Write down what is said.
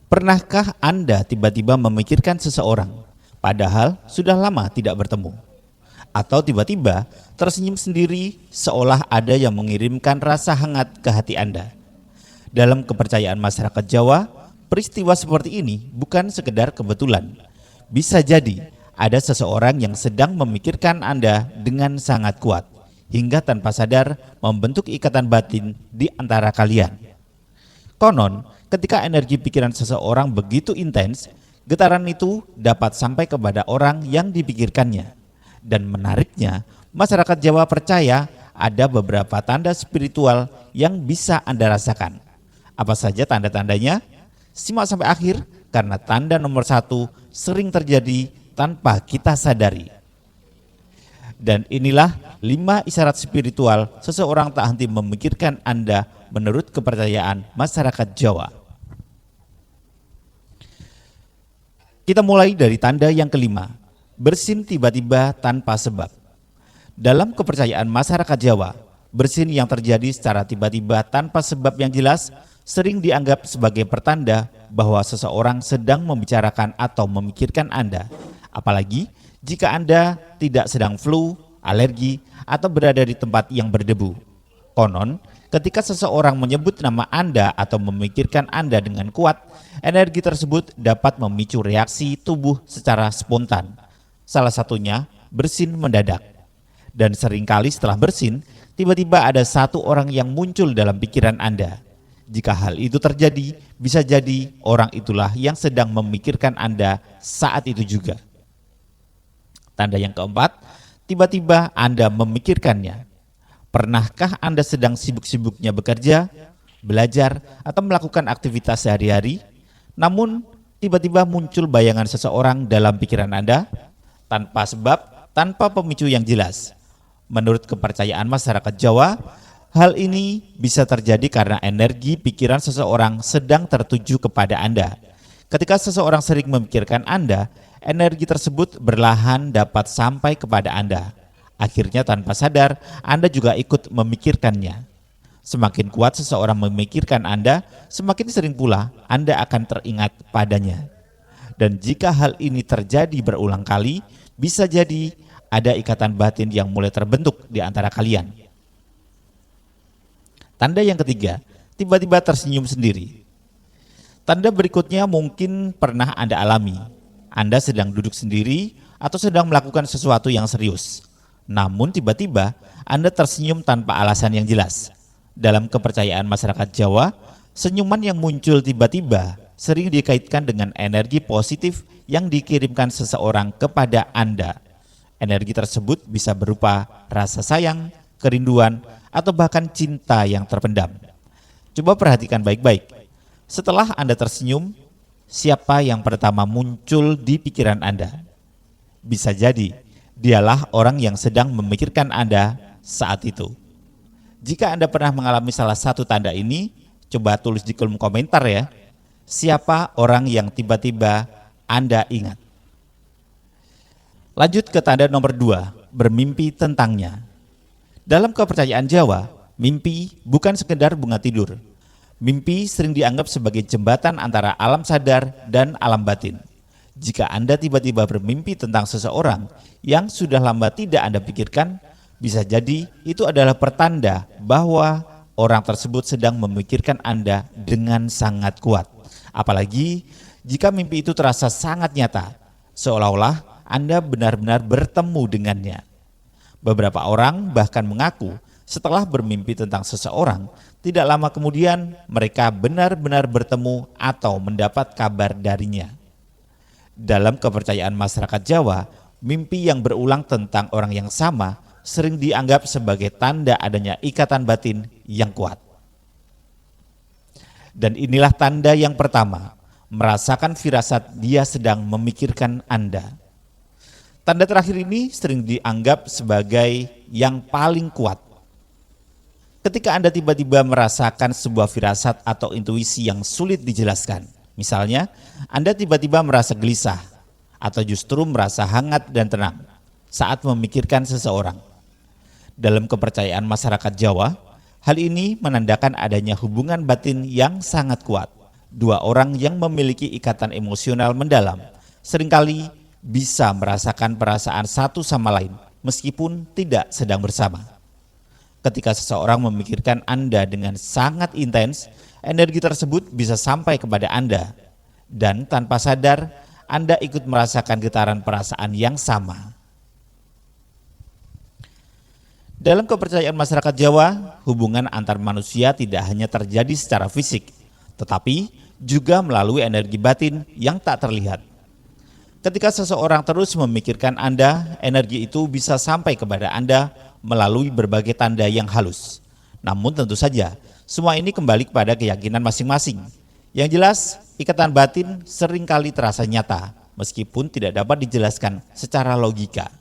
Pernahkah Anda tiba-tiba memikirkan seseorang, padahal sudah lama tidak bertemu? Atau tiba-tiba tersenyum sendiri seolah ada yang mengirimkan rasa hangat ke hati Anda? Dalam kepercayaan masyarakat Jawa, peristiwa seperti ini bukan sekedar kebetulan. Bisa jadi ada seseorang yang sedang memikirkan Anda dengan sangat kuat, hingga tanpa sadar membentuk ikatan batin di antara kalian. Konon, ketika energi pikiran seseorang begitu intens, getaran itu dapat sampai kepada orang yang dipikirkannya. Dan menariknya, masyarakat Jawa percaya ada beberapa tanda spiritual yang bisa Anda rasakan. Apa saja tanda-tandanya? Simak sampai akhir, karena tanda nomor 1 sering terjadi tanpa kita sadari. Dan inilah 5 isyarat spiritual seseorang tak henti memikirkan Anda menurut kepercayaan masyarakat Jawa. Kita mulai dari tanda yang kelima, bersin tiba-tiba tanpa sebab. Dalam kepercayaan masyarakat Jawa, bersin yang terjadi secara tiba-tiba tanpa sebab yang jelas sering dianggap sebagai pertanda bahwa seseorang sedang membicarakan atau memikirkan Anda. Apalagi jika Anda tidak sedang flu, alergi, atau berada di tempat yang berdebu. Konon, ketika seseorang menyebut nama Anda atau memikirkan Anda dengan kuat, energi tersebut dapat memicu reaksi tubuh secara spontan. Salah satunya bersin mendadak. Dan seringkali setelah bersin, tiba-tiba ada satu orang yang muncul dalam pikiran Anda. Jika hal itu terjadi, bisa jadi orang itulah yang sedang memikirkan Anda saat itu juga. Tanda yang keempat, tiba-tiba Anda memikirkannya. Pernahkah Anda sedang sibuk-sibuknya bekerja, belajar, atau melakukan aktivitas sehari-hari, namun tiba-tiba muncul bayangan seseorang dalam pikiran Anda, tanpa sebab, tanpa pemicu yang jelas? Menurut kepercayaan masyarakat Jawa, hal ini bisa terjadi karena energi pikiran seseorang sedang tertuju kepada Anda. Ketika seseorang sering memikirkan Anda, energi tersebut berlahan dapat sampai kepada Anda. Akhirnya tanpa sadar, Anda juga ikut memikirkannya. Semakin kuat seseorang memikirkan Anda, semakin sering pula Anda akan teringat padanya. Dan jika hal ini terjadi berulang kali, bisa jadi ada ikatan batin yang mulai terbentuk di antara kalian. Tanda yang ketiga, tiba-tiba tersenyum sendiri. Tanda berikutnya mungkin pernah Anda alami. Anda sedang duduk sendiri atau sedang melakukan sesuatu yang serius. Namun tiba-tiba Anda tersenyum tanpa alasan yang jelas. Dalam kepercayaan masyarakat Jawa, senyuman yang muncul tiba-tiba sering dikaitkan dengan energi positif yang dikirimkan seseorang kepada Anda. Energi tersebut bisa berupa rasa sayang, kerinduan, atau bahkan cinta yang terpendam. Coba perhatikan baik-baik. Setelah Anda tersenyum, siapa yang pertama muncul di pikiran Anda? Bisa jadi dialah orang yang sedang memikirkan Anda saat itu. Jika Anda pernah mengalami salah satu tanda ini, coba tulis di kolom komentar ya. Siapa orang yang tiba-tiba Anda ingat? Lanjut ke tanda nomor 2, bermimpi tentangnya. Dalam kepercayaan Jawa, mimpi bukan sekedar bunga tidur. Mimpi sering dianggap sebagai jembatan antara alam sadar dan alam batin. Jika Anda tiba-tiba bermimpi tentang seseorang yang sudah lama tidak Anda pikirkan, bisa jadi itu adalah pertanda bahwa orang tersebut sedang memikirkan Anda dengan sangat kuat. Apalagi jika mimpi itu terasa sangat nyata, seolah-olah Anda benar-benar bertemu dengannya. Beberapa orang bahkan mengaku setelah bermimpi tentang seseorang, tidak lama kemudian mereka benar-benar bertemu atau mendapat kabar darinya. Dalam kepercayaan masyarakat Jawa, mimpi yang berulang tentang orang yang sama sering dianggap sebagai tanda adanya ikatan batin yang kuat. Dan inilah tanda yang pertama, merasakan firasat dia sedang memikirkan Anda. Tanda terakhir ini sering dianggap sebagai yang paling kuat. Ketika Anda tiba-tiba merasakan sebuah firasat atau intuisi yang sulit dijelaskan. Misalnya, Anda tiba-tiba merasa gelisah atau justru merasa hangat dan tenang saat memikirkan seseorang. Dalam kepercayaan masyarakat Jawa, hal ini menandakan adanya hubungan batin yang sangat kuat. Dua orang yang memiliki ikatan emosional mendalam seringkali bisa merasakan perasaan satu sama lain meskipun tidak sedang bersama. Ketika seseorang memikirkan Anda dengan sangat intens, energi tersebut bisa sampai kepada Anda dan tanpa sadar Anda ikut merasakan getaran perasaan yang sama. Dalam kepercayaan masyarakat Jawa, hubungan antar manusia tidak hanya terjadi secara fisik, tetapi juga melalui energi batin yang tak terlihat. Ketika seseorang terus memikirkan Anda, energi itu bisa sampai kepada Anda melalui berbagai tanda yang halus. Namun tentu saja, semua ini kembali kepada keyakinan masing-masing. Yang jelas, ikatan batin seringkali terasa nyata, meskipun tidak dapat dijelaskan secara logika.